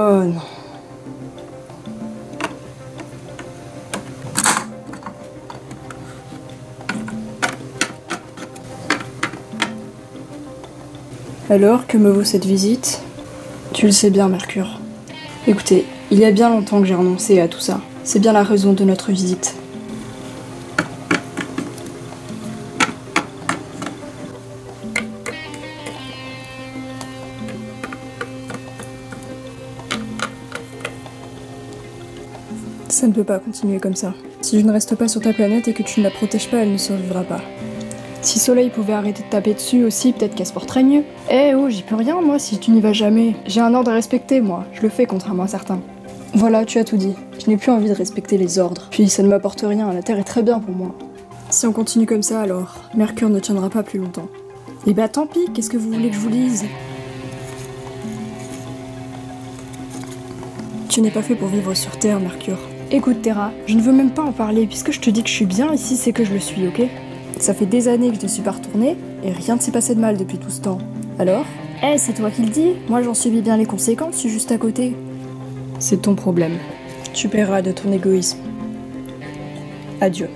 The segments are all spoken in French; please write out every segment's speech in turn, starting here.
Oh non. Alors, que me vaut cette visite? Tu le sais bien, Mercure. Écoutez, il y a bien longtemps que j'ai renoncé à tout ça. C'est bien la raison de notre visite. Ça ne peut pas continuer comme ça. Si je ne reste pas sur ta planète et que tu ne la protèges pas, elle ne survivra pas. Si Soleil pouvait arrêter de taper dessus aussi, peut-être qu'elle se porterait mieux. Eh oh, j'y peux rien moi si tu n'y vas jamais. J'ai un ordre à respecter moi, je le fais contrairement à certains. Voilà, tu as tout dit. Je n'ai plus envie de respecter les ordres. Puis ça ne m'apporte rien, la Terre est très bien pour moi. Si on continue comme ça alors, Mercure ne tiendra pas plus longtemps. Et bah tant pis, qu'est-ce que vous voulez que je vous lise? Tu n'es pas fait pour vivre sur Terre, Mercure. Écoute Terra, je ne veux même pas en parler, puisque je te dis que je suis bien ici, c'est que je le suis, ok? Ça fait des années que je ne suis pas retournée, et rien ne s'est passé de mal depuis tout ce temps. Alors? Eh, c'est toi qui le dis? Moi j'en subis bien les conséquences, je suis juste à côté. C'est ton problème. Tu paieras de ton égoïsme. Adieu.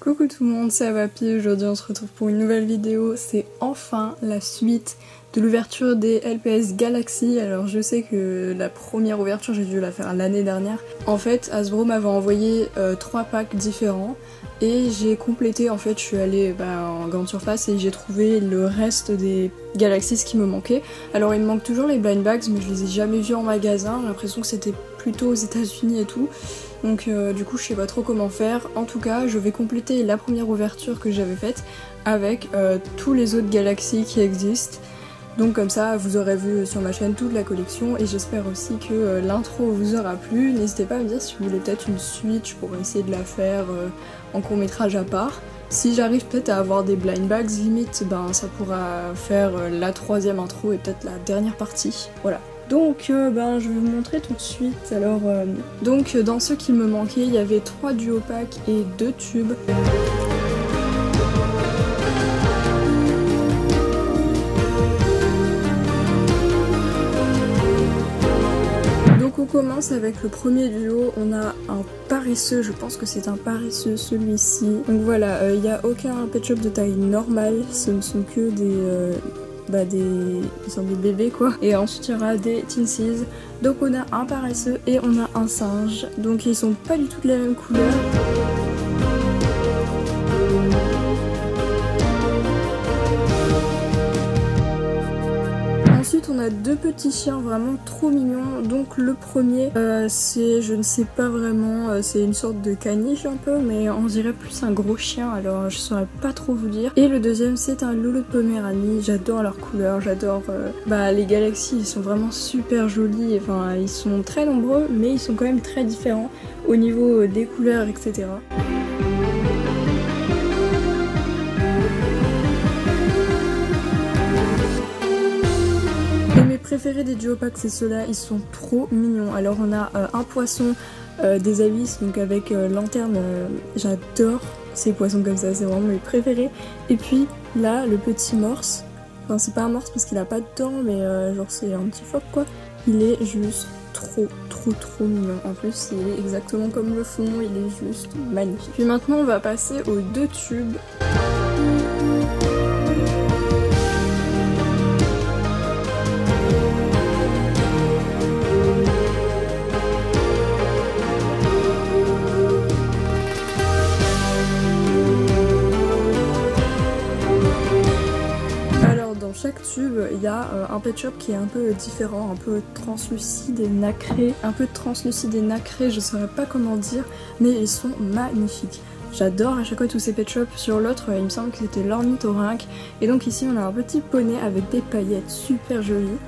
Coucou tout le monde, c'est Avapi, aujourd'hui on se retrouve pour une nouvelle vidéo, c'est enfin la suite de l'ouverture des LPS Galaxy. Alors je sais que la première ouverture j'ai dû la faire l'année dernière. En fait Hasbro m'avait envoyé 3 packs différents et j'ai complété, en fait je suis allée en grande surface et j'ai trouvé le reste des Galaxies qui me manquaient. Alors il me manque toujours les blind bags mais je les ai jamais vus en magasin, j'ai l'impression que c'était plutôt aux États-Unis et tout. Donc du coup je sais pas trop comment faire. En tout cas je vais compléter la première ouverture que j'avais faite avec tous les autres Galaxies qui existent. Donc comme ça vous aurez vu sur ma chaîne toute la collection et j'espère aussi que l'intro vous aura plu. N'hésitez pas à me dire si vous voulez peut-être une suite, je pourrais essayer de la faire en court métrage à part. Si j'arrive peut-être à avoir des blind bags limite, ça pourra faire la 3e intro et peut-être la dernière partie. Voilà. Donc je vais vous montrer tout de suite. Alors donc dans ceux qui me manquaient, il y avait 3 duo packs et 2 tubes. Donc on commence avec le premier duo, on a un paresseux, je pense que c'est un paresseux celui-ci. Donc voilà, il n'y a aucun pet shop de taille normale, ce ne sont que ils sont des bébés quoi. Et ensuite il y aura des Teensies. Donc on a un paresseux et on a un singe. Donc ils sont pas du tout de la même couleur. Ensuite on a 2 petits chiens vraiment trop mignons. Donc le premier c'est, je ne sais pas vraiment, c'est une sorte de caniche un peu, mais on dirait plus un gros chien, alors je saurais pas trop vous dire. Et le deuxième c'est un loulou de Poméranie. J'adore leur couleur, j'adore les Galaxies, ils sont vraiment super jolis. Enfin ils sont très nombreux mais ils sont quand même très différents au niveau des couleurs, etc. Préférés des duopacks c'est ceux-là, ils sont trop mignons. Alors on a un poisson des abysses, donc avec lanterne, j'adore ces poissons comme ça, c'est vraiment mes préférés. Et puis là le petit morse, enfin c'est pas un morse parce qu'il a pas de dents mais genre c'est un petit phoque quoi. Il est juste trop mignon. En plus il est exactement comme le fond, il est juste magnifique. Puis maintenant on va passer aux 2 tubes. Chaque tube, il y a un pet shop qui est un peu différent, un peu translucide et nacré. Un peu translucide et nacré, je saurais pas comment dire, mais ils sont magnifiques. J'adore à chaque fois tous ces pet shops. Sur l'autre, il me semble que c'était l'ornithorynque. Et donc ici, on a un petit poney avec des paillettes super jolies.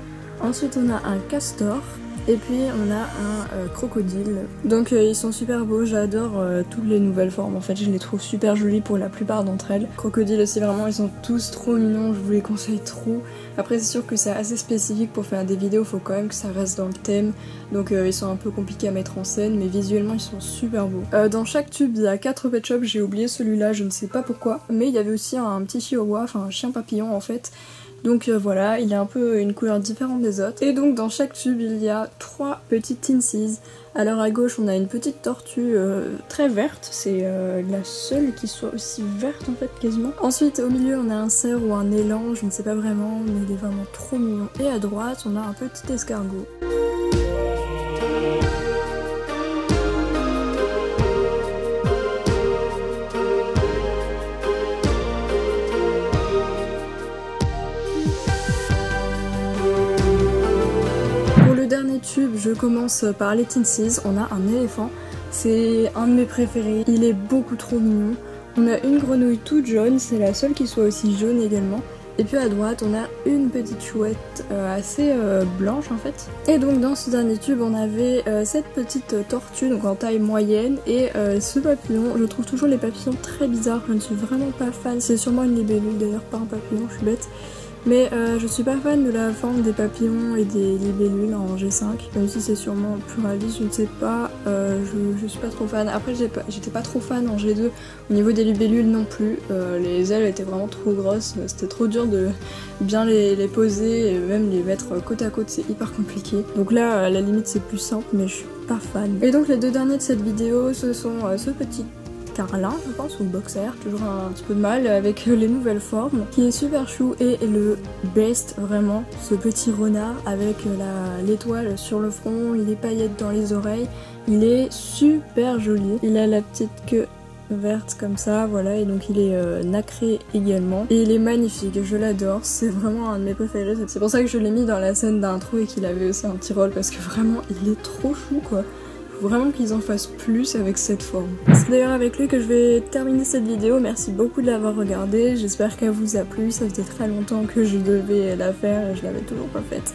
Ensuite, on a un castor. Et puis on a un crocodile. Donc ils sont super beaux, j'adore toutes les nouvelles formes en fait, je les trouve super jolies pour la plupart d'entre elles. Crocodile aussi vraiment, ils sont tous trop mignons, je vous les conseille trop. Après c'est sûr que c'est assez spécifique pour faire des vidéos, faut quand même que ça reste dans le thème. Donc ils sont un peu compliqués à mettre en scène, mais visuellement ils sont super beaux. Dans chaque tube il y a 4 pet shops, j'ai oublié celui-là, je ne sais pas pourquoi. Mais il y avait aussi un petit chihuahua, enfin un chien papillon en fait. Donc voilà, il a un peu une couleur différente des autres. Et donc dans chaque tube il y a 3 petites Tinsies. Alors à gauche on a une petite tortue très verte, c'est la seule qui soit aussi verte en fait quasiment. Ensuite au milieu on a un cerf ou un élan, je ne sais pas vraiment, mais il est vraiment trop mignon. Et à droite on a un petit escargot. Tube, je commence par les Tinsies. On a un éléphant, c'est un de mes préférés, il est beaucoup trop mignon. On a une grenouille toute jaune, c'est la seule qui soit aussi jaune également. Et puis à droite on a une petite chouette assez blanche en fait. Et donc dans ce dernier tube on avait cette petite tortue donc en taille moyenne et ce papillon. Je trouve toujours les papillons très bizarres, je ne suis vraiment pas fan. C'est sûrement une libellule d'ailleurs, pas un papillon, je suis bête. Mais je suis pas fan de la forme des papillons et des libellules en G5, même si c'est sûrement plus réaliste, je ne sais pas, je suis pas trop fan. Après j'étais pas trop fan en G2, au niveau des libellules non plus, les ailes étaient vraiment trop grosses, c'était trop dur de bien les poser et même les mettre côte à côte, c'est hyper compliqué. Donc là à la limite c'est plus simple mais je suis pas fan. Et donc les deux derniers de cette vidéo ce sont ce petit Carlin je pense, ou Boxer, toujours un petit peu de mal avec les nouvelles formes, qui est super chou, et le best vraiment, ce petit renard avec l'étoile sur le front, les paillettes dans les oreilles, il est super joli, il a la petite queue verte comme ça, voilà, et donc il est nacré également, et il est magnifique, je l'adore, c'est vraiment un de mes préférés, c'est pour ça que je l'ai mis dans la scène d'intro et qu'il avait aussi un petit rôle, parce que vraiment il est trop chou quoi. Vraiment qu'ils en fassent plus avec cette forme. C'est d'ailleurs avec lui que je vais terminer cette vidéo, merci beaucoup de l'avoir regardée, j'espère qu'elle vous a plu, ça faisait très longtemps que je devais la faire et je l'avais toujours pas faite.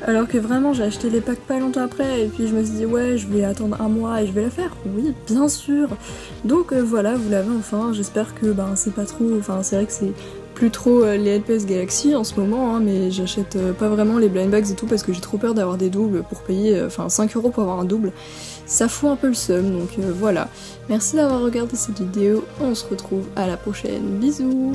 Alors que vraiment j'ai acheté les packs pas longtemps après et puis je me suis dit ouais je vais attendre un mois et je vais la faire, oui bien sûr. Donc voilà, vous l'avez enfin, j'espère que c'est pas trop, enfin c'est vrai que c'est plus trop les LPS Galaxy en ce moment, hein, mais j'achète pas vraiment les blind bags et tout parce que j'ai trop peur d'avoir des doubles pour payer 5 € pour avoir un double. Ça fout un peu le seum, donc voilà. Merci d'avoir regardé cette vidéo, on se retrouve à la prochaine, bisous.